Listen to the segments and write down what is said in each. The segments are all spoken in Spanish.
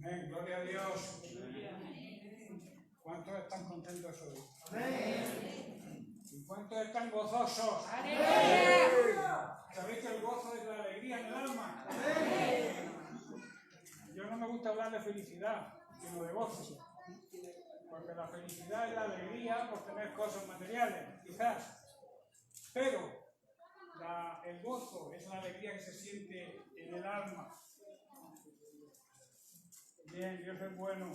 Amén, gloria a Dios. ¿Cuántos están contentos hoy? Amén. ¿Y cuántos están gozosos? Amén. ¿Sabéis que el gozo es la alegría en el alma? Amén. Yo no me gusta hablar de felicidad, sino de gozo. Porque la felicidad es la alegría por tener cosas materiales, quizás. Pero el gozo es la alegría que se siente en el alma. Bien, Dios es bueno.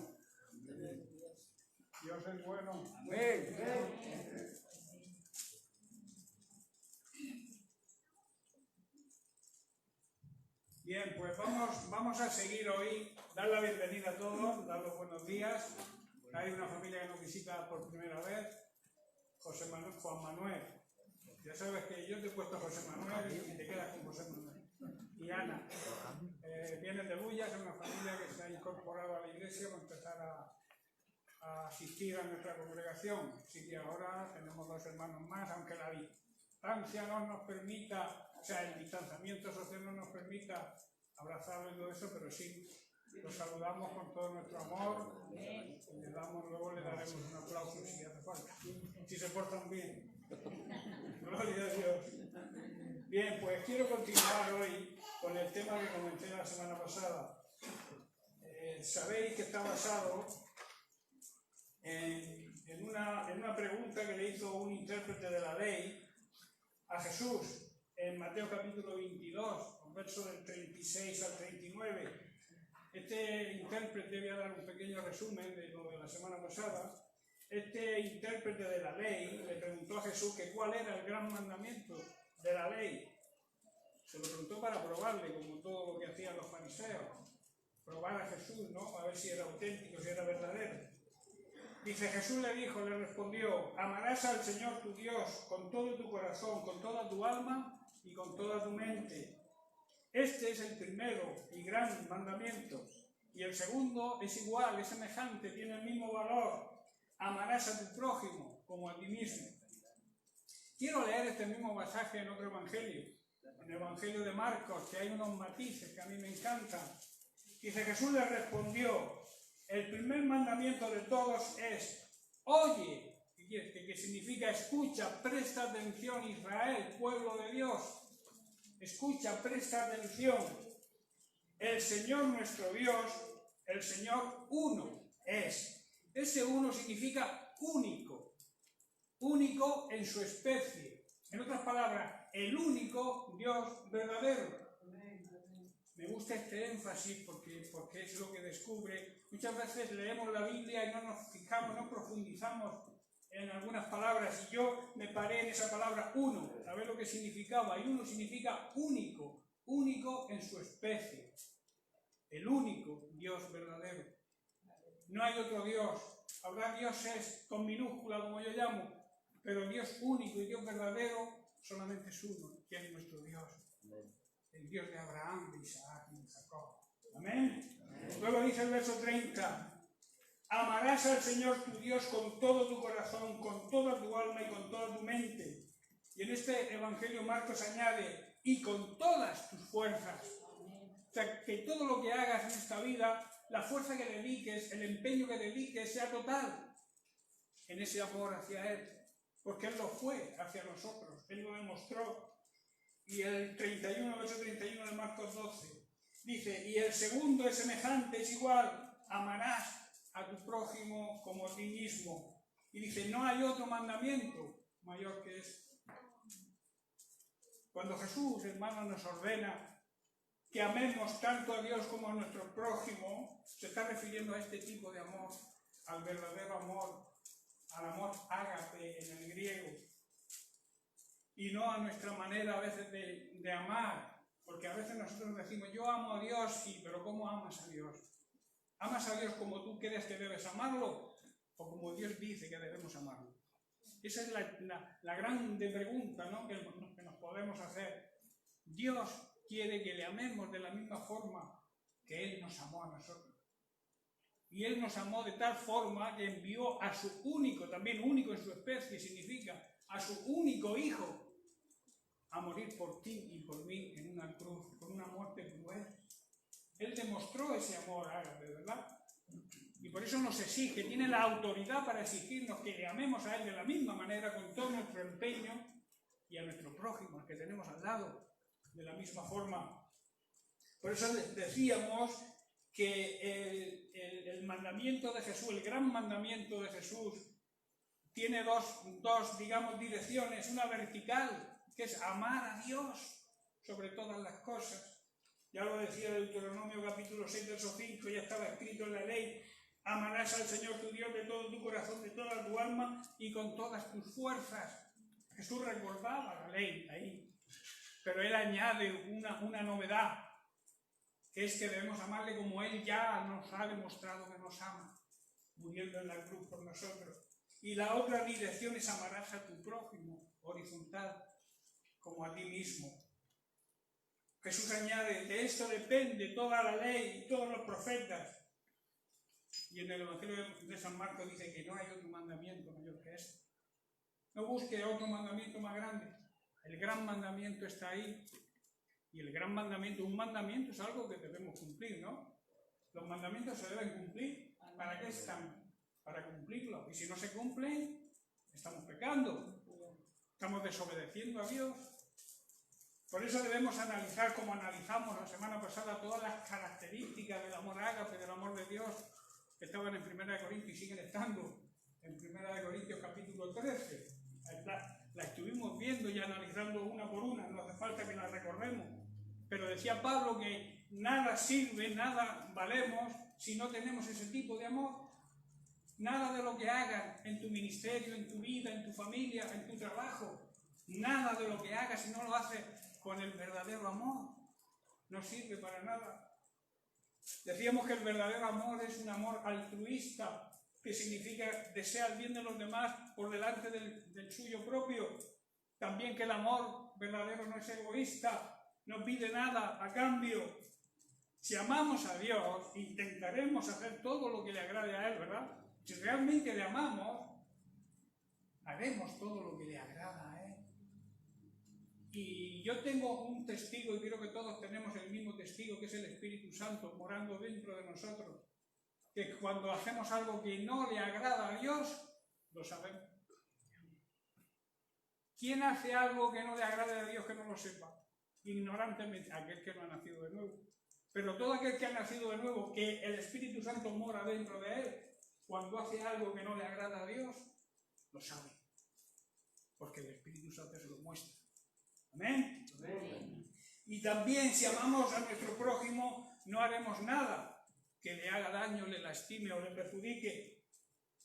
Dios es bueno. Amén. Bien, pues vamos a seguir hoy. Dar la bienvenida a todos, dar los buenos días. Hay una familia que nos visita por primera vez, Juan Manuel. Ya sabes que yo te he puesto José Manuel y te quedas con José Manuel. Y Ana. Vienen de Bullas, es una familia que se ha incorporado a la iglesia para empezar a asistir a nuestra congregación. Así que ahora tenemos dos hermanos más, aunque la distancia no nos permita, o sea, el distanciamiento social no nos permita abrazarlo y todo eso, pero sí los saludamos con todo nuestro amor y luego le daremos un aplauso si hace falta, si se portan bien. Gloria a Dios. Bien, pues quiero continuar hoy con el tema que comenté la semana pasada. Sabéis que está basado en una pregunta que le hizo un intérprete de la ley a Jesús en Mateo capítulo 22, versos del 36 al 39. Este intérprete, voy a dar un pequeño resumen de lo de la semana pasada. Este intérprete de la ley le preguntó a Jesús que cuál era el gran mandamiento de la ley. Se lo preguntó para probarle, como todo lo que hacían los fariseos. Probar a Jesús, ¿no? A ver si era auténtico, si era verdadero. Dice, Jesús le respondió, amarás al Señor tu Dios con todo tu corazón, con toda tu alma y con toda tu mente. Este es el primero y gran mandamiento. Y el segundo es igual, es semejante, tiene el mismo valor. Amarás a tu prójimo como a ti mismo. Quiero leer este mismo pasaje en otro evangelio, en el evangelio de Marcos, que hay unos matices que a mí me encantan. Dice, Jesús le respondió, el primer mandamiento de todos es, oye, que significa escucha, presta atención Israel, pueblo de Dios. Escucha, presta atención. El Señor nuestro Dios, el Señor uno es. Ese uno significa único, único en su especie. En otras palabras, el único Dios verdadero. Me gusta este énfasis porque es lo que descubre. Muchas veces leemos la Biblia y no nos fijamos, no profundizamos en algunas palabras. Y yo me paré en esa palabra uno, a ver lo que significaba. Y uno significa único, único en su especie. El único Dios verdadero. No hay otro Dios. Habrá dioses con minúscula, como yo llamo, pero Dios único y Dios verdadero solamente es uno. ¿Quién es nuestro Dios? El Dios de Abraham, de Isaac y de Jacob. ¿Amén? Luego dice el verso 30. Amarás al Señor tu Dios con todo tu corazón, con toda tu alma y con toda tu mente. Y en este Evangelio Marcos añade, y con todas tus fuerzas. O sea, que todo lo que hagas en esta vida, la fuerza que dediques, el empeño que dediques, sea total en ese amor hacia Él. Porque Él lo fue hacia nosotros, Él lo demostró. Y el verso 31 de Marcos 12, dice, y el segundo es semejante, es igual, amarás a tu prójimo como a ti mismo. Y dice, no hay otro mandamiento mayor que este. Cuando Jesús, hermano, nos ordena que amemos tanto a Dios como a nuestro prójimo, se está refiriendo a este tipo de amor, al verdadero amor, al amor ágape en el griego. Y no a nuestra manera a veces de amar, porque a veces nosotros decimos, yo amo a Dios, sí, pero ¿cómo amas a Dios? ¿Amas a Dios como tú crees que debes amarlo o como Dios dice que debemos amarlo? Esa es la gran pregunta, ¿no? que nos podemos hacer. Dios quiere que le amemos de la misma forma que Él nos amó a nosotros. Y Él nos amó de tal forma que envió a su único, también único en su especie, significa a su único Hijo, a morir por ti y por mí en una cruz, con una muerte cruel. Él demostró ese amor ágape, ¿verdad? Y por eso nos exige, tiene la autoridad para exigirnos que le amemos a Él de la misma manera, con todo nuestro empeño, y a nuestro prójimo, al que tenemos al lado, de la misma forma. Por eso decíamos que el mandamiento de Jesús, el gran mandamiento de Jesús, tiene dos, digamos, direcciones. Una vertical, que es amar a Dios sobre todas las cosas. Ya lo decía Deuteronomio capítulo 6, verso 5, ya estaba escrito en la ley: amarás al Señor tu Dios de todo tu corazón, de toda tu alma y con todas tus fuerzas. Jesús recordaba la ley ahí, pero Él añade una novedad, que es que debemos amarle como Él ya nos ha demostrado que nos ama, muriendo en la cruz por nosotros. Y la otra dirección es amarás a tu prójimo, horizontal, como a ti mismo. Jesús añade, de esto depende toda la ley y todos los profetas. Y en el Evangelio de San Marcos dice que no hay otro mandamiento mayor que este. No busque otro mandamiento más grande. El gran mandamiento está ahí. Y el gran mandamiento, un mandamiento es algo que debemos cumplir, ¿no? Los mandamientos se deben cumplir. ¿Para qué están? Para cumplirlos. Y si no se cumplen, estamos pecando. Estamos desobedeciendo a Dios. Por eso debemos analizar, como analizamos la semana pasada, todas las características del amor ágape, del amor de Dios, que estaban en 1 Corintios y siguen estando en 1 Corintios capítulo 13. La estuvimos viendo y analizando una por una, no hace falta que la recordemos. Pero decía Pablo que nada sirve, nada valemos si no tenemos ese tipo de amor. Nada de lo que hagas en tu ministerio, en tu vida, en tu familia, en tu trabajo, nada de lo que hagas si no lo haces con el verdadero amor, no sirve para nada. Decíamos que el verdadero amor es un amor altruista, que significa desear el bien de los demás por delante del suyo propio. También que el amor verdadero no es egoísta, no pide nada a cambio. Si amamos a Dios, intentaremos hacer todo lo que le agrade a Él, ¿verdad? Si realmente le amamos, haremos todo lo que le agrada a Él. Y yo tengo un testigo, y creo que todos tenemos el mismo testigo, que es el Espíritu Santo morando dentro de nosotros. Que cuando hacemos algo que no le agrada a Dios, lo sabemos. ¿Quién hace algo que no le agrade a Dios que no lo sepa? Ignorantemente, aquel que no ha nacido de nuevo. Pero todo aquel que ha nacido de nuevo, que el Espíritu Santo mora dentro de él, cuando hace algo que no le agrada a Dios, lo sabe. Porque el Espíritu Santo se lo muestra. ¿Amén? Amén. Y también, si amamos a nuestro prójimo, no haremos nada que le haga daño, le lastime o le perjudique.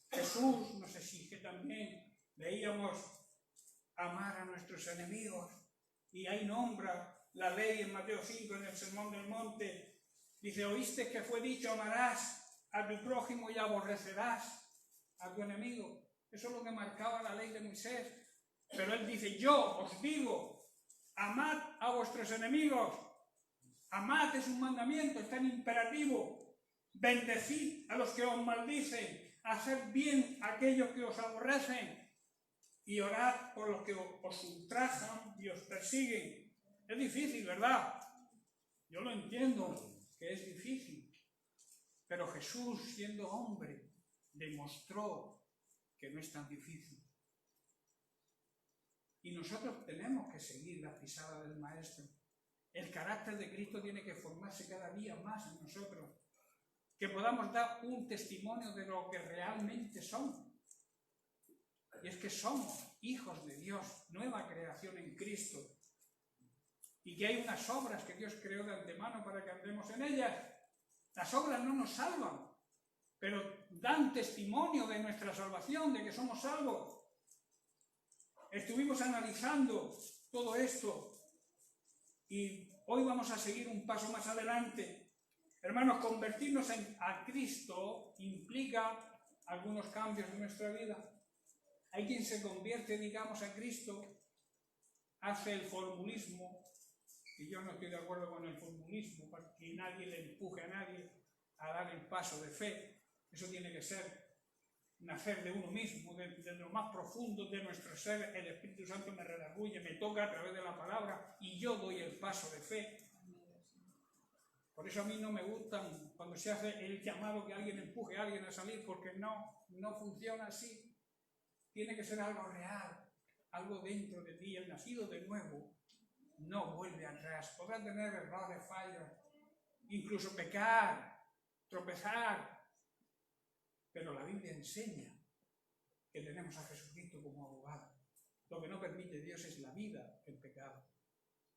Jesús nos exige también, veíamos, amar a nuestros enemigos. Y ahí nombra la ley en Mateo 5, en el Sermón del Monte. Dice, oíste que fue dicho, amarás a tu prójimo y aborrecerás a tu enemigo. Eso es lo que marcaba la ley de Moisés. Pero él dice, yo os digo, amad a vuestros enemigos. Amad es un mandamiento, está en imperativo. Bendecid a los que os maldicen, haced bien a aquellos que os aborrecen y orad por los que os ultrajan y os persiguen. Es difícil, ¿verdad? Yo lo entiendo, que es difícil. Pero Jesús, siendo hombre, demostró que no es tan difícil. Y nosotros tenemos que seguir la pisada del Maestro. El carácter de Cristo tiene que formarse cada día más en nosotros. Que podamos dar un testimonio de lo que realmente somos. Y es que somos hijos de Dios, nueva creación en Cristo. Y que hay unas obras que Dios creó de antemano para que andemos en ellas. Las obras no nos salvan, pero dan testimonio de nuestra salvación, de que somos salvos. Estuvimos analizando todo esto y hoy vamos a seguir un paso más adelante. Hermanos, convertirnos a Cristo implica algunos cambios en nuestra vida. Hay quien se convierte, digamos, a Cristo, hace el formulismo, y yo no estoy de acuerdo con el formulismo, para que nadie le empuje a nadie a dar el paso de fe. Eso tiene que ser nacer de uno mismo, de lo más profundo de nuestro ser. El Espíritu Santo me redarguye, me toca a través de la palabra, y yo doy el paso de fe. Por eso a mí no me gustan cuando se hace el llamado que alguien empuje a alguien a salir, porque no funciona así. Tiene que ser algo real, algo dentro de ti. El nacido de nuevo no vuelve atrás. Podrá tener errores, fallos, incluso pecar, tropezar, pero la Biblia enseña que tenemos a Jesucristo como abogado. Lo que no permite Dios es la vida en pecado.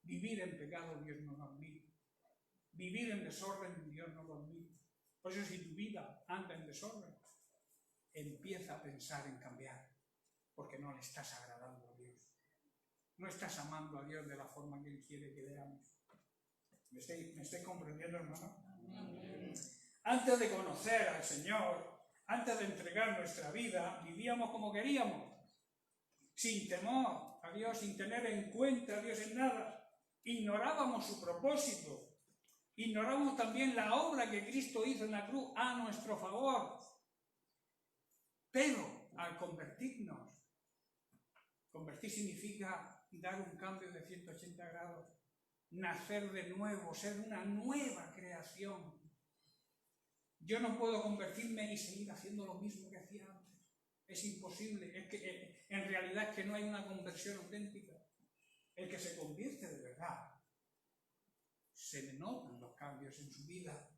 Vivir en pecado Dios no lo admite. Vivir en desorden Dios no lo admite. Por eso si tu vida anda en desorden, empieza a pensar en cambiar, porque no le estás agradando a Dios. No estás amando a Dios de la forma que Él quiere que le ames. ¿Me estoy comprendiendo, hermano? Antes de conocer al Señor, antes de entregar nuestra vida, vivíamos como queríamos, sin temor a Dios, sin tener en cuenta a Dios en nada. Ignorábamos su propósito. Ignorábamos también la obra que Cristo hizo en la cruz a nuestro favor. Pero al convertirnos, convertir significa dar un cambio de 180 grados, nacer de nuevo, ser una nueva creación. Yo no puedo convertirme y seguir haciendo lo mismo que hacía antes. Es imposible. Es que en realidad es que no hay una conversión auténtica. El que se convierte de verdad, se le notan los cambios en su vida.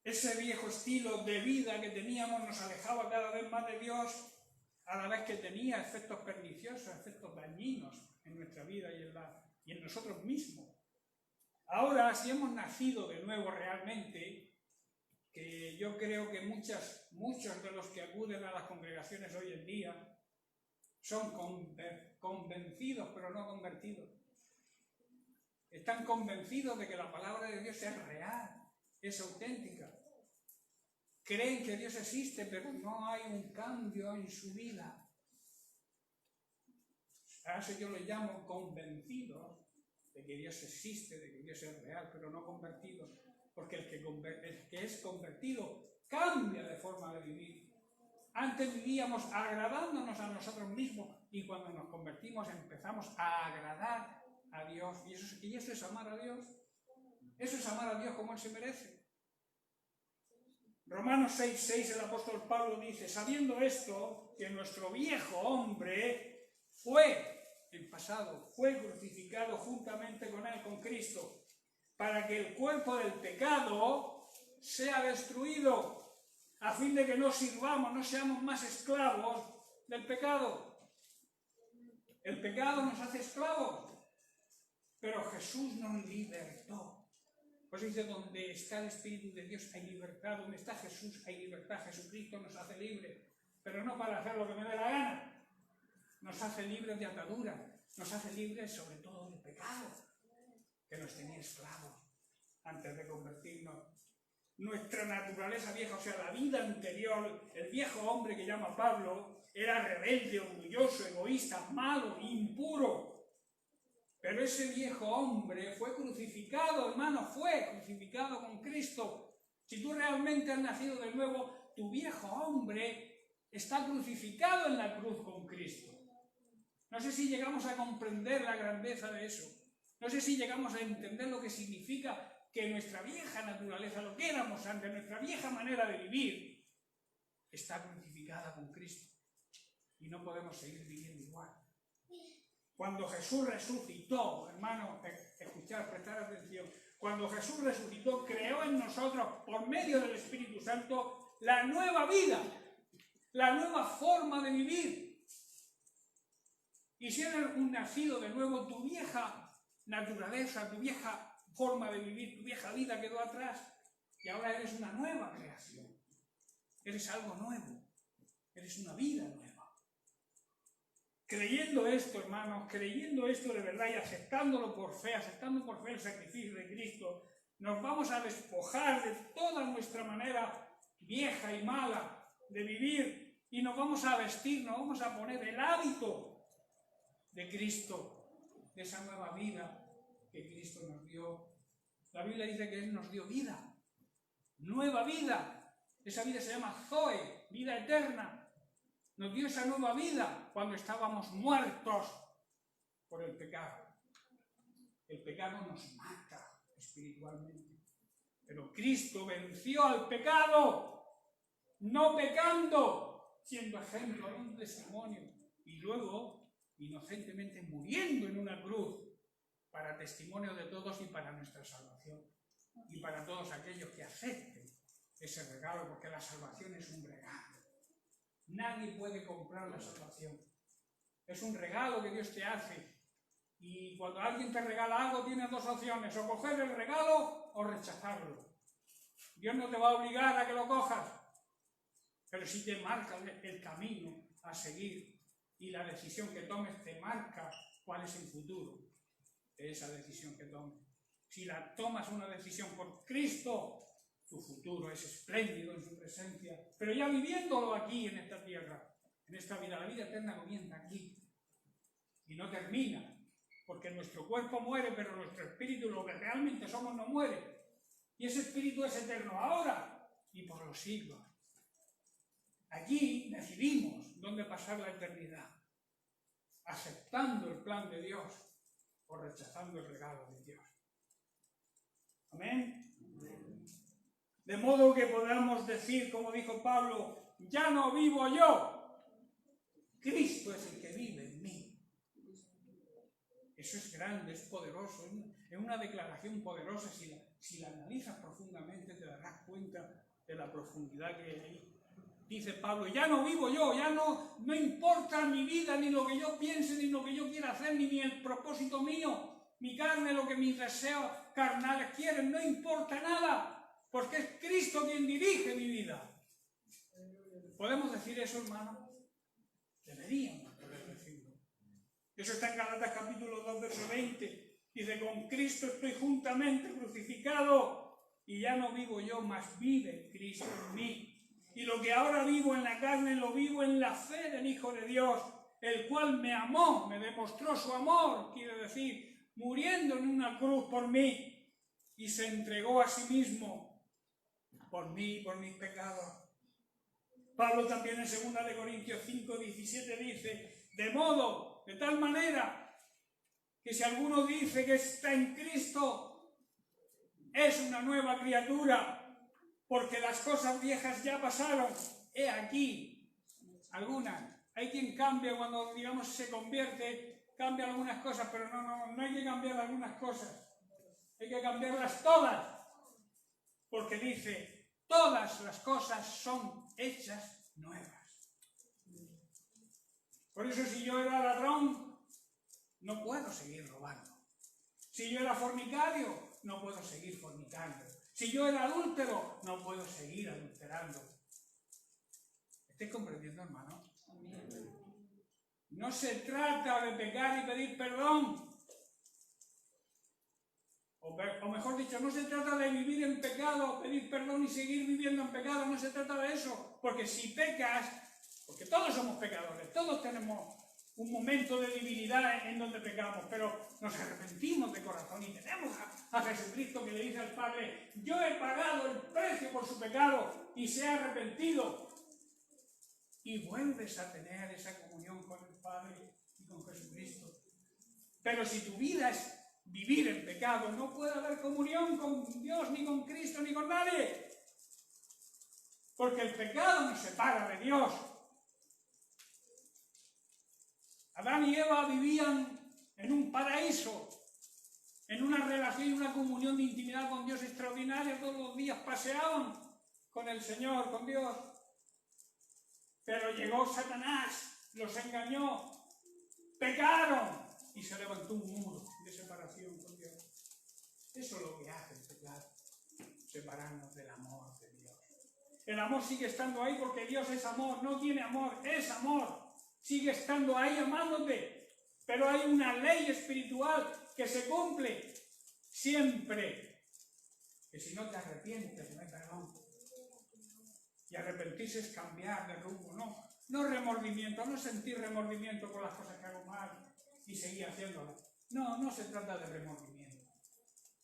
Ese viejo estilo de vida que teníamos nos alejaba cada vez más de Dios, a la vez que tenía efectos perniciosos, efectos dañinos en nuestra vida y en nosotros mismos. Ahora, si hemos nacido de nuevo realmente, que yo creo que muchos de los que acuden a las congregaciones hoy en día son convencidos, pero no convertidos. Están convencidos de que la palabra de Dios es real, es auténtica. Creen que Dios existe, pero no hay un cambio en su vida. A eso yo le llamo convencidos de que Dios existe, de que Dios es real, pero no convertidos. Porque el que es convertido cambia de forma de vivir. Antes vivíamos agradándonos a nosotros mismos y cuando nos convertimos empezamos a agradar a Dios. Y eso es amar a Dios. Eso es amar a Dios como Él se merece. Romanos 6:6, el apóstol Pablo dice: sabiendo esto, que nuestro viejo hombre en pasado, fue crucificado juntamente con Él, con Cristo, para que el cuerpo del pecado sea destruido, a fin de que no sirvamos, no seamos más esclavos del pecado. El pecado nos hace esclavos, pero Jesús nos libertó. Pues dice, donde está el Espíritu de Dios hay libertad, donde está Jesús hay libertad. Jesucristo nos hace libres, pero no para hacer lo que me dé la gana. Nos hace libres de atadura, nos hace libres sobre todo del pecado, que nos tenía esclavos antes de convertirnos. Nuestra naturaleza vieja, o sea, la vida anterior, el viejo hombre que llama Pablo, era rebelde, orgulloso, egoísta, malo, impuro. Pero ese viejo hombre fue crucificado, hermano, fue crucificado con Cristo. Si tú realmente has nacido de nuevo, tu viejo hombre está crucificado en la cruz con Cristo. No sé si llegamos a comprender la grandeza de eso. No sé si llegamos a entender lo que significa que nuestra vieja naturaleza, lo que éramos antes, nuestra vieja manera de vivir, está crucificada con Cristo. Y no podemos seguir viviendo igual. Cuando Jesús resucitó, hermano, escuchar, prestar atención, cuando Jesús resucitó, creó en nosotros, por medio del Espíritu Santo, la nueva vida, la nueva forma de vivir. Y si eres un nacido de nuevo, tu vieja naturaleza, tu vieja forma de vivir, tu vieja vida quedó atrás y ahora eres una nueva creación. Eres algo nuevo, eres una vida nueva. Creyendo esto, hermanos, creyendo esto de verdad y aceptándolo por fe, aceptando por fe el sacrificio de Cristo, nos vamos a despojar de toda nuestra manera vieja y mala de vivir y nos vamos a vestir, nos vamos a poner el hábito de Cristo, de esa nueva vida que Cristo nos dio. La Biblia dice que Él nos dio vida, nueva vida. Esa vida se llama Zoe, vida eterna. Nos dio esa nueva vida cuando estábamos muertos por el pecado. El pecado nos mata, espiritualmente. Pero Cristo venció al pecado, no pecando, siendo ejemplo, un testimonio, y luego inocentemente muriendo en una cruz para testimonio de todos y para nuestra salvación, y para todos aquellos que acepten ese regalo, porque la salvación es un regalo. Nadie puede comprar la salvación. Es un regalo que Dios te hace. Y cuando alguien te regala algo, tienes dos opciones: o coger el regalo o rechazarlo. Dios no te va a obligar a que lo cojas, pero sí te marca el camino a seguir, y la decisión que tomes te marca cuál es el futuro de esa decisión que tomes. Si tomas una decisión por Cristo, tu futuro es espléndido en su presencia, pero ya viviéndolo aquí en esta tierra, en esta vida. La vida eterna comienza aquí y no termina, porque nuestro cuerpo muere, pero nuestro espíritu, lo que realmente somos, no muere. Y ese espíritu es eterno ahora y por los siglos. Allí decidimos dónde pasar la eternidad, aceptando el plan de Dios o rechazando el regalo de Dios. Amén. De modo que podamos decir, como dijo Pablo, ya no vivo yo, Cristo es el que vive en mí. Eso es grande, es poderoso, es una declaración poderosa. Si la analizas profundamente, te darás cuenta de la profundidad que hay ahí. Dice Pablo, ya no vivo yo, ya no importa mi vida, ni lo que yo piense, ni lo que yo quiera hacer, ni el propósito mío, mi carne, lo que mis deseos carnales quieren, no importa nada, porque es Cristo quien dirige mi vida. ¿Podemos decir eso, hermano? Deberíamos poder decirlo. Eso está en Gálatas capítulo 2, verso 20. Dice, con Cristo estoy juntamente crucificado, y ya no vivo yo, mas vive Cristo en mí. Y lo que ahora vivo en la carne, lo vivo en la fe del Hijo de Dios, el cual me amó, me demostró su amor, quiere decir, muriendo en una cruz por mí, y se entregó a sí mismo por mí y por mis pecados. Pablo también en 2 Corintios 5, 17 dice, de tal manera, que si alguno dice que está en Cristo, es una nueva criatura, porque las cosas viejas ya pasaron. He aquí, algunas. Hay quien cambia cuando, digamos, se convierte, cambia algunas cosas, pero no hay que cambiar algunas cosas. Hay que cambiarlas todas. Porque dice, todas las cosas son hechas nuevas. Por eso, si yo era ladrón, no puedo seguir robando. Si yo era fornicario, no puedo seguir fornicando. Si yo era adúltero, no puedo seguir adulterando. ¿Estáis comprendiendo, hermano? No se trata de pecar y pedir perdón. O mejor dicho, no se trata de vivir en pecado, pedir perdón y seguir viviendo en pecado. No se trata de eso. Porque si pecas, porque todos somos pecadores, todos tenemos un momento de debilidad en donde pecamos, pero nos arrepentimos de corazón y tenemos a Jesucristo que le dice al Padre, yo he pagado el precio por su pecado y se ha arrepentido. Y vuelves a tener esa comunión con el Padre y con Jesucristo. Pero si tu vida es vivir en pecado, no puede haber comunión con Dios, ni con Cristo, ni con nadie. Porque el pecado nos separa de Dios. Adán y Eva vivían en un paraíso, en una relación y una comunión de intimidad con Dios extraordinaria. Todos los días paseaban con el Señor, con Dios. Pero llegó Satanás, los engañó, pecaron y se levantó un muro de separación con Dios. Eso es lo que hace el pecado, separarnos del amor de Dios. El amor sigue estando ahí porque Dios es amor, no tiene amor, es amor. Sigue estando ahí amándote, pero hay una ley espiritual que se cumple siempre. Que si no te arrepientes, no hay perdón. Y arrepentirse es cambiar de rumbo, no remordimiento, no sentir remordimiento por las cosas que hago mal y seguir haciéndolas. No se trata de remordimiento.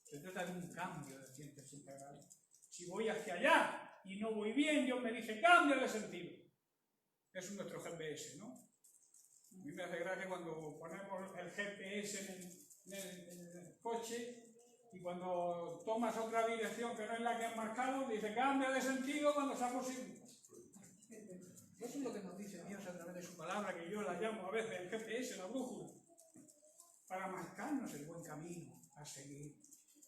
Se trata de un cambio de sientes integral. Si voy hacia allá y no voy bien, Dios me dice, cambia de sentido. Es nuestro GPS, ¿no? A mí me hace gracia cuando ponemos el GPS en el coche Y cuando tomas otra dirección que no es la que has marcado, dice cambia de sentido cuando sea posible. Eso es lo que nos dice Dios a través de su palabra, que yo la llamo a veces el GPS, la brújula, para marcarnos el buen camino a seguir.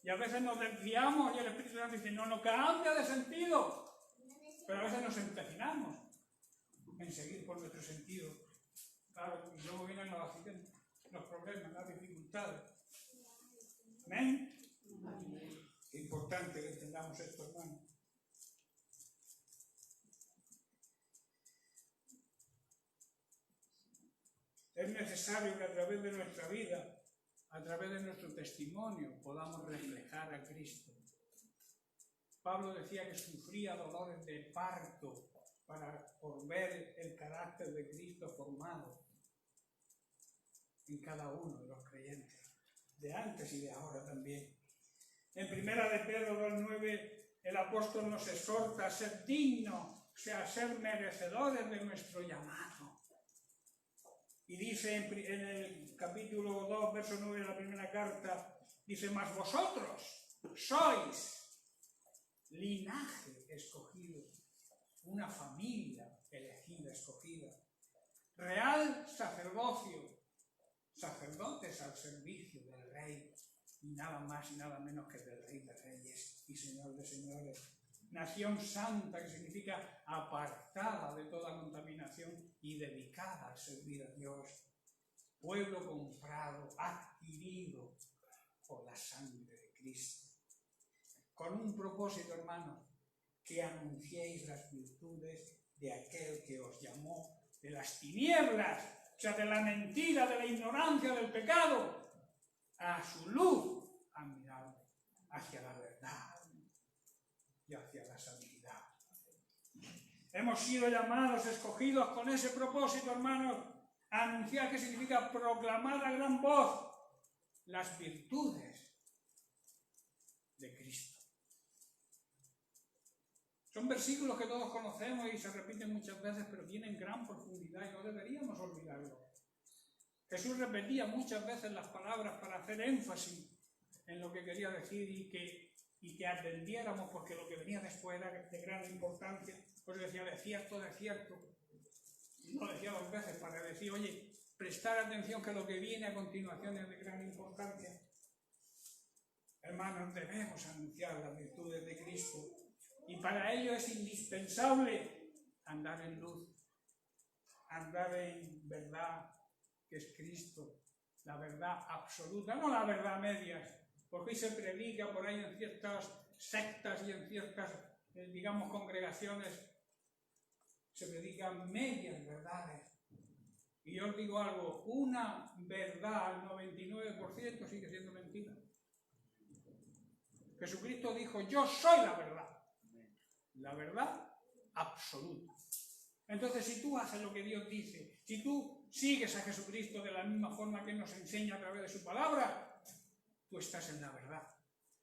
Y a veces nos desviamos y el Espíritu Santo dice, no cambia de sentido. Pero a veces nos empecinamos en seguir por nuestro sentido. Claro, y luego vienen los accidentes, los problemas, las dificultades. ¿Amén? Qué importante que entendamos esto, hermano. Es necesario que a través de nuestra vida, a través de nuestro testimonio, podamos reflejar a Cristo. Pablo decía que sufría dolores de parto por ver el carácter de Cristo formado en cada uno de los creyentes, de antes y de ahora también. En 1 de Pedro 2:9, el apóstol nos exhorta a ser dignos, o sea, a ser merecedores de nuestro llamado. Y dice en el capítulo 2, verso 9 de la primera carta, dice, mas vosotros sois linaje escogido, una familia elegida, escogida, real sacerdocio, sacerdotes al servicio del Rey, y nada más y nada menos que del Rey de Reyes y Señor de Señores. Nación santa, que significa apartada de toda contaminación y dedicada a servir a Dios. Pueblo comprado, adquirido por la sangre de Cristo. Con un propósito, hermano, que anunciéis las virtudes de aquel que os llamó de las tinieblas, o sea, de la mentira, de la ignorancia, del pecado, a su luz admirable, hacia la verdad y hacia la santidad. Hemos sido llamados, escogidos con ese propósito, hermanos, a anunciar, que significa proclamar a gran voz las virtudes de Cristo. Son versículos que todos conocemos y se repiten muchas veces, pero tienen gran profundidad y no deberíamos olvidarlo. Jesús repetía muchas veces las palabras para hacer énfasis en lo que quería decir y que atendiéramos, porque lo que venía después era de gran importancia. Pues decía, de cierto, lo decía dos veces para decir, oye, prestar atención que lo que viene a continuación es de gran importancia. Hermanos, debemos anunciar las virtudes de Cristo y para ello es indispensable andar en luz, andar en verdad, que es Cristo, la verdad absoluta, no la verdad a medias, porque hoy se predica por ahí en ciertas sectas y en ciertas, digamos, congregaciones, se predican medias verdades. Y yo os digo algo, una verdad al 99% sigue siendo mentira. Jesucristo dijo, yo soy la verdad absoluta. Entonces, si tú haces lo que Dios dice, si tú sigues a Jesucristo de la misma forma que nos enseña a través de su palabra, tú estás en la verdad.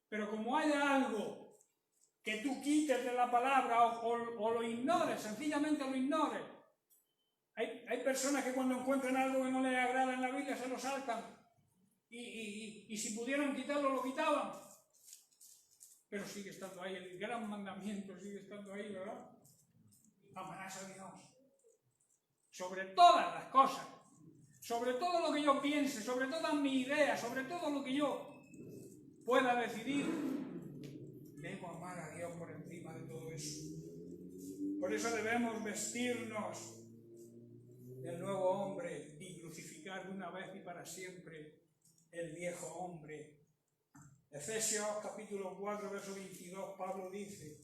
Pero como haya algo que tú quites de la palabra o lo ignores, sencillamente lo ignores. Hay personas que cuando encuentran algo que no les agrada en la Biblia se lo saltan. Y si pudieran quitarlo, lo quitaban. Pero sigue estando ahí, el gran mandamiento sigue estando ahí, ¿verdad? Amarás a Dios sobre todas las cosas, sobre todo lo que yo piense, sobre todas mis ideas, sobre todo lo que yo pueda decidir. Debo amar a Dios por encima de todo eso. Por eso debemos vestirnos del nuevo hombre y crucificar de una vez y para siempre el viejo hombre. Efesios capítulo 4, verso 22, Pablo dice,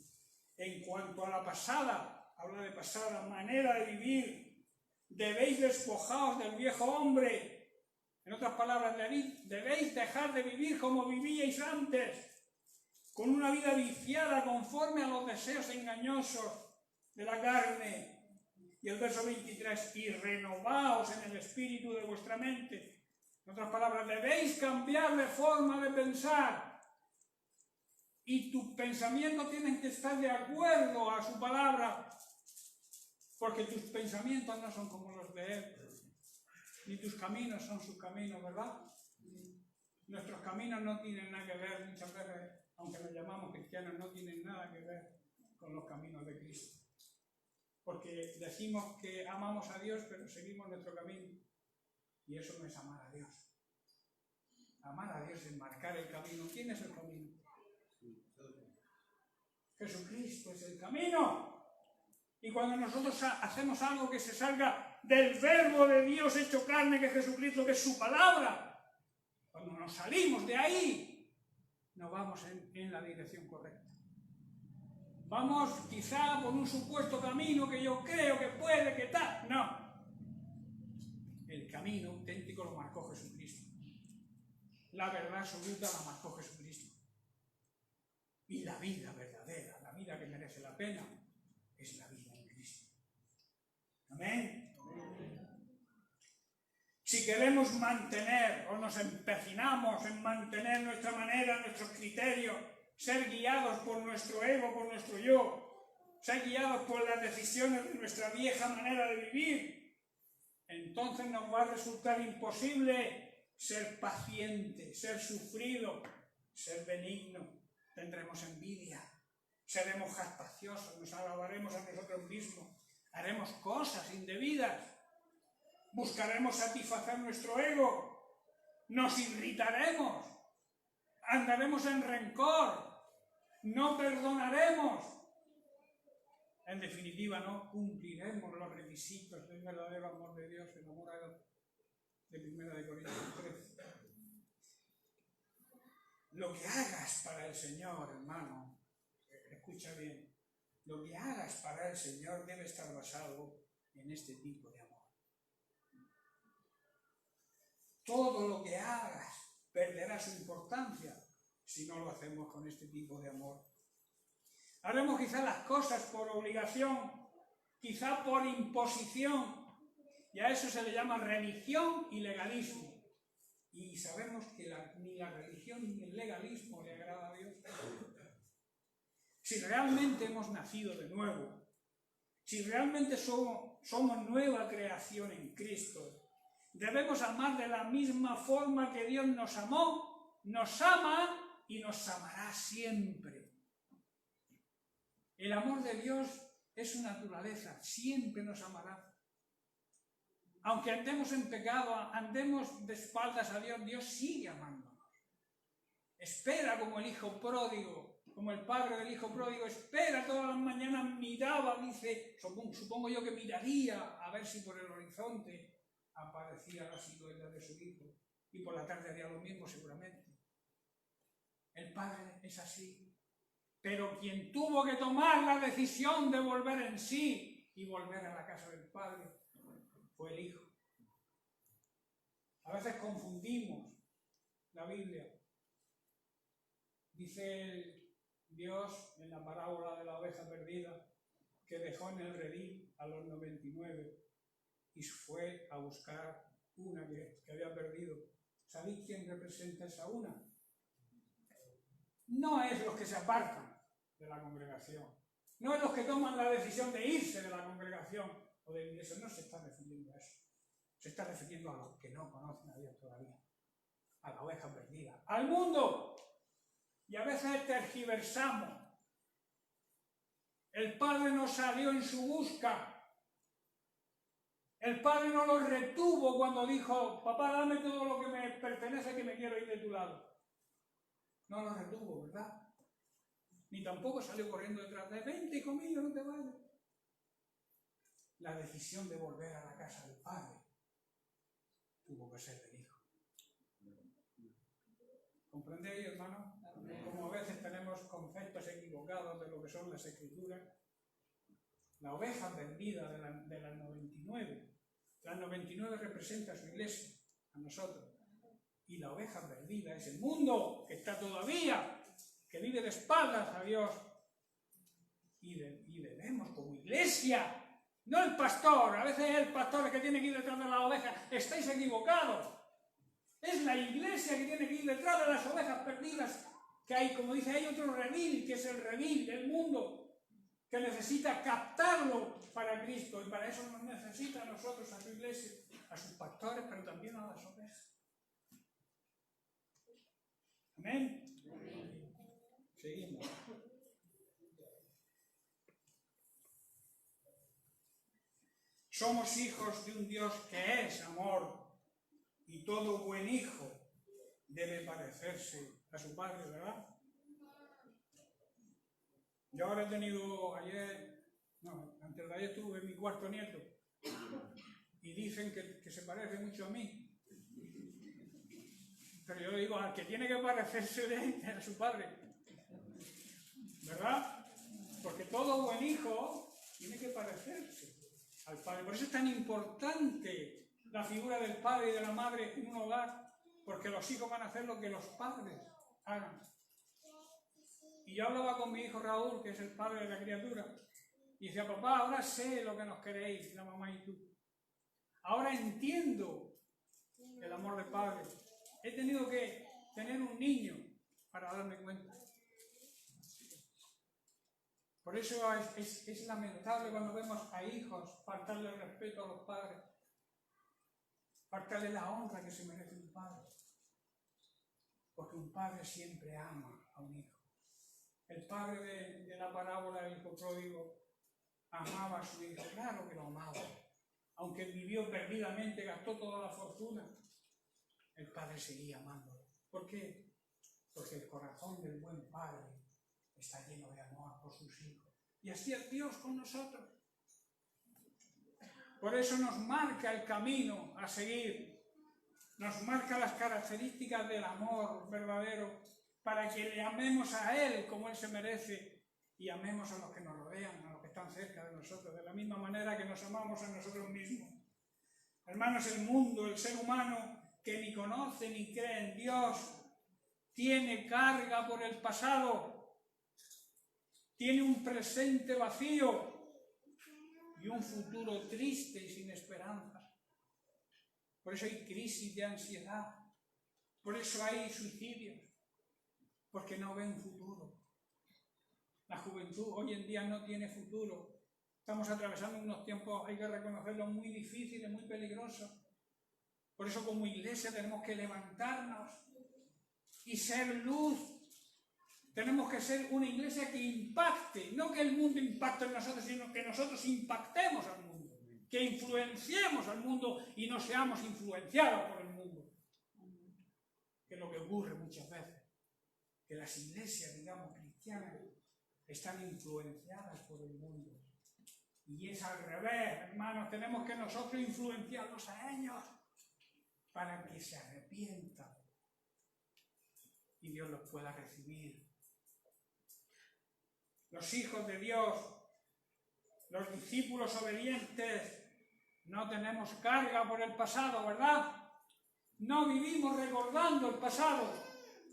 en cuanto a la pasada, habla de pasada manera de vivir, debéis despojaos del viejo hombre. En otras palabras, debéis dejar de vivir como vivíais antes, con una vida viciada conforme a los deseos engañosos de la carne. Y el verso 23, y renovaos en el espíritu de vuestra mente. En otras palabras, debéis cambiar de forma de pensar. Y tus pensamientos tienen que estar de acuerdo a su palabra, porque tus pensamientos no son como los de Él, ni tus caminos son sus caminos, ¿verdad? Nuestros caminos no tienen nada que ver, muchas veces, aunque nos llamamos cristianos, no tienen nada que ver con los caminos de Cristo. Porque decimos que amamos a Dios, pero seguimos nuestro camino. Y eso no es amar a Dios. Amar a Dios es marcar el camino. ¿Quién es el camino? Jesucristo es el camino. Y cuando nosotros hacemos algo que se salga del verbo de Dios hecho carne, que es Jesucristo, que es su palabra, cuando nos salimos de ahí, nos vamos en la dirección correcta. Vamos quizá por un supuesto camino que yo creo que puede, que tal. No. El camino auténtico lo marcó Jesucristo. La verdad absoluta la marcó Jesucristo. Y la vida verdadera, la vida que merece la pena, es la vida en Cristo. Amén. Si queremos mantener o nos empecinamos en mantener nuestra manera, nuestros criterios, ser guiados por nuestro ego, por nuestro yo, ser guiados por las decisiones de nuestra vieja manera de vivir, entonces nos va a resultar imposible ser paciente, ser sufrido, ser benigno. Tendremos envidia, seremos jactanciosos, nos alabaremos a nosotros mismos, haremos cosas indebidas, buscaremos satisfacer nuestro ego, nos irritaremos, andaremos en rencor, no perdonaremos. En definitiva, no cumpliremos los requisitos del verdadero amor de Dios, enamorado de 1 Corintios 13. Lo que hagas para el Señor, hermano, escucha bien, lo que hagas para el Señor debe estar basado en este tipo de amor. Todo lo que hagas perderá su importancia si no lo hacemos con este tipo de amor. Haremos quizá las cosas por obligación, quizá por imposición, y a eso se le llama religión y legalismo. Y sabemos que ni la religión ni el legalismo le agrada a Dios. Si realmente hemos nacido de nuevo, si realmente somos nueva creación en Cristo, debemos amar de la misma forma que Dios nos amó, nos ama y nos amará siempre. El amor de Dios es su naturaleza, siempre nos amará. Aunque andemos en pecado, andemos de espaldas a Dios, Dios sigue amándonos. Espera como el hijo pródigo, como el padre del hijo pródigo, espera todas las mañanas, miraba, dice, supongo yo que miraría a ver si por el horizonte aparecía la silueta de su hijo. Y por la tarde haría lo mismo seguramente. El padre es así. Pero quien tuvo que tomar la decisión de volver en sí y volver a la casa del padre fue el Hijo. A veces confundimos la Biblia. Dice Dios en la parábola de la oveja perdida que dejó en el redil a los 99 y fue a buscar una que había perdido. ¿Sabéis quién representa esa una? No es los que se apartan de la congregación, no es los que toman la decisión de irse de la congregación o de la iglesia, no se está refiriendo a eso. Se está refiriendo a los que no conocen a Dios todavía, a la oveja perdida, al mundo. Y a veces tergiversamos. El Padre no salió en su busca. El Padre no lo retuvo cuando dijo, papá, dame todo lo que me pertenece, que me quiero ir de tu lado. No lo retuvo, ¿verdad? Ni tampoco salió corriendo detrás de, vente conmigo, no te vayas. La decisión de volver a la casa del Padre tuvo que ser del Hijo. ¿Comprendéis, hermano? Como a veces tenemos conceptos equivocados de lo que son las Escrituras. La oveja perdida de las 99. Las 99 representa a su iglesia, a nosotros. Y la oveja perdida es el mundo que está todavía, que vive de espaldas a Dios. Y debemos como iglesia, no el pastor, a veces es el pastor el que tiene que ir detrás de la oveja. Estáis equivocados. Es la iglesia que tiene que ir detrás de las ovejas perdidas que hay. Como dice, hay otro redil, que es el redil del mundo, que necesita captarlo para Cristo. Y para eso nos necesita a nosotros, a su iglesia, a sus pastores, pero también a las ovejas. Amén. Seguimos. Somos hijos de un Dios que es amor, y todo buen hijo debe parecerse a su padre, ¿verdad? Yo ahora he tenido antes de ayer tuve mi cuarto nieto, y dicen que se parece mucho a mí. Pero yo digo, al que tiene que parecerse a su padre, ¿verdad? Porque todo buen hijo tiene que parecerse al padre. Por eso es tan importante la figura del padre y de la madre en un hogar, porque los hijos van a hacer lo que los padres hagan. Y yo hablaba con mi hijo Raúl, que es el padre de la criatura, y decía, papá, ahora sé lo que nos queréis, la mamá y tú. Ahora entiendo el amor del padre. He tenido que tener un niño para darme cuenta. Por eso es lamentable cuando vemos a hijos faltarle el respeto a los padres, faltarle la honra que se merece un padre. Porque un padre siempre ama a un hijo. El padre de la parábola del hijo pródigo amaba a su hijo, claro que lo amaba. Aunque vivió perdidamente, gastó toda la fortuna, el padre seguía amándolo. ¿Por qué? Porque el corazón del buen padre está lleno de amor por sus hijos. Y así es Dios con nosotros. Por eso nos marca el camino a seguir. Nos marca las características del amor verdadero para que le amemos a Él como Él se merece y amemos a los que nos rodean, a los que están cerca de nosotros, de la misma manera que nos amamos a nosotros mismos. Hermanos, el mundo, el ser humano que ni conoce ni cree en Dios, tiene carga por el pasado, tiene un presente vacío y un futuro triste y sin esperanza. Por eso hay crisis de ansiedad, por eso hay suicidios, porque no ven futuro. La juventud hoy en día no tiene futuro. Estamos atravesando unos tiempos, hay que reconocerlo, muy difíciles, muy peligrosos. Por eso como iglesia tenemos que levantarnos y ser luz. Tenemos que ser una iglesia que impacte, no que el mundo impacte en nosotros, sino que nosotros impactemos al mundo, que influenciemos al mundo y no seamos influenciados por el mundo. Que es lo que ocurre muchas veces, que las iglesias, digamos, cristianas, están influenciadas por el mundo. Y es al revés, hermanos, tenemos que nosotros influenciarlos a ellos para que se arrepientan y Dios los pueda recibir. Los hijos de Dios, los discípulos obedientes, no tenemos carga por el pasado, ¿verdad? No vivimos recordando el pasado.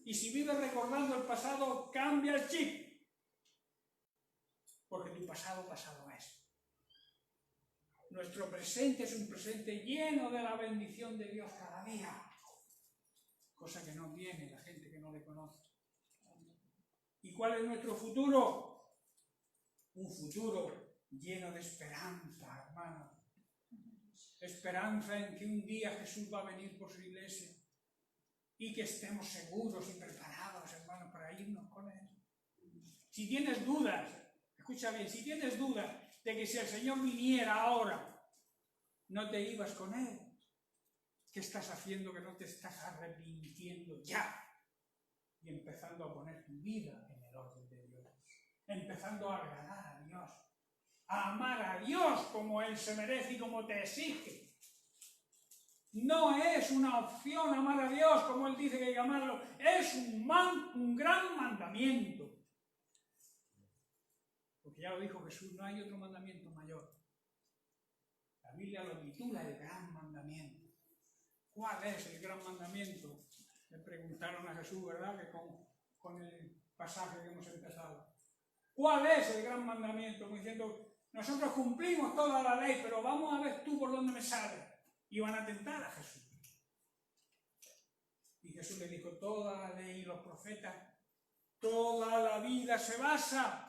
Y si vives recordando el pasado, cambia el chip. Porque tu pasado, pasado es. Nuestro presente es un presente lleno de la bendición de Dios cada día. Cosa que no tiene la gente que no le conoce. ¿Y cuál es nuestro futuro? Un futuro lleno de esperanza, hermano. Esperanza en que un día Jesús va a venir por su iglesia y que estemos seguros y preparados, hermano, para irnos con Él. Si tienes dudas, escucha bien, si tienes dudas de que si el Señor viniera ahora, no te ibas con Él, ¿qué estás haciendo que no te estás arrepintiendo ya? Y empezando a poner tu vida en el orden de Dios, empezando a agradar a Dios, a amar a Dios como Él se merece y como te exige. No es una opción amar a Dios como Él dice que hay que amarlo, es un gran mandamiento. Porque ya lo dijo Jesús, no hay otro mandamiento mayor. La Biblia lo titula el gran mandamiento. ¿Cuál es el gran mandamiento? Le preguntaron a Jesús, ¿verdad? Que con el pasaje que hemos empezado. ¿Cuál es el gran mandamiento? Como diciendo, nosotros cumplimos toda la ley, pero vamos a ver tú por dónde me sales. Y van a tentar a Jesús. Y Jesús le dijo, toda la ley y los profetas, toda la vida se basa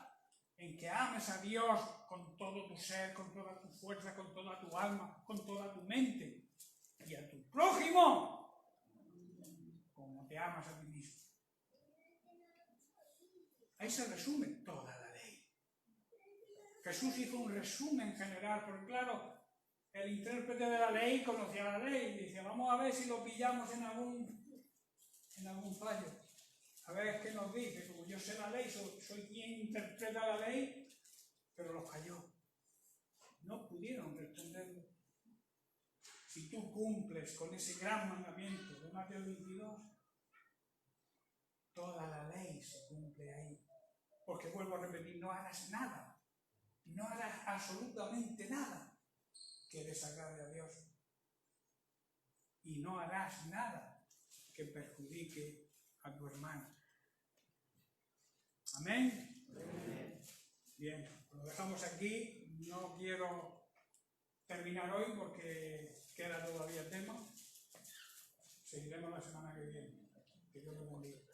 en que ames a Dios con todo tu ser, con toda tu fuerza, con toda tu alma, con toda tu mente. Y a tu prójimo como te amas a ti mismo. Ahí se resume toda la ley. Jesús hizo un resumen general, porque claro, el intérprete de la ley conocía la ley y dice, vamos a ver si lo pillamos en algún fallo. A ver qué nos dice, como yo sé la ley, soy quien interpreta la ley, pero lo falló. No pudieron responderlo. Si tú cumples con ese gran mandamiento de Mateo 22, toda la ley se cumple ahí. Porque vuelvo a repetir, no harás nada, no harás absolutamente nada que desagrade a Dios. Y no harás nada que perjudique a tu hermano. ¿Amén? Amén. Bien, lo dejamos aquí. No quiero terminar hoy porque queda todavía tema. Seguiremos la semana que viene. Que Dios los bendiga.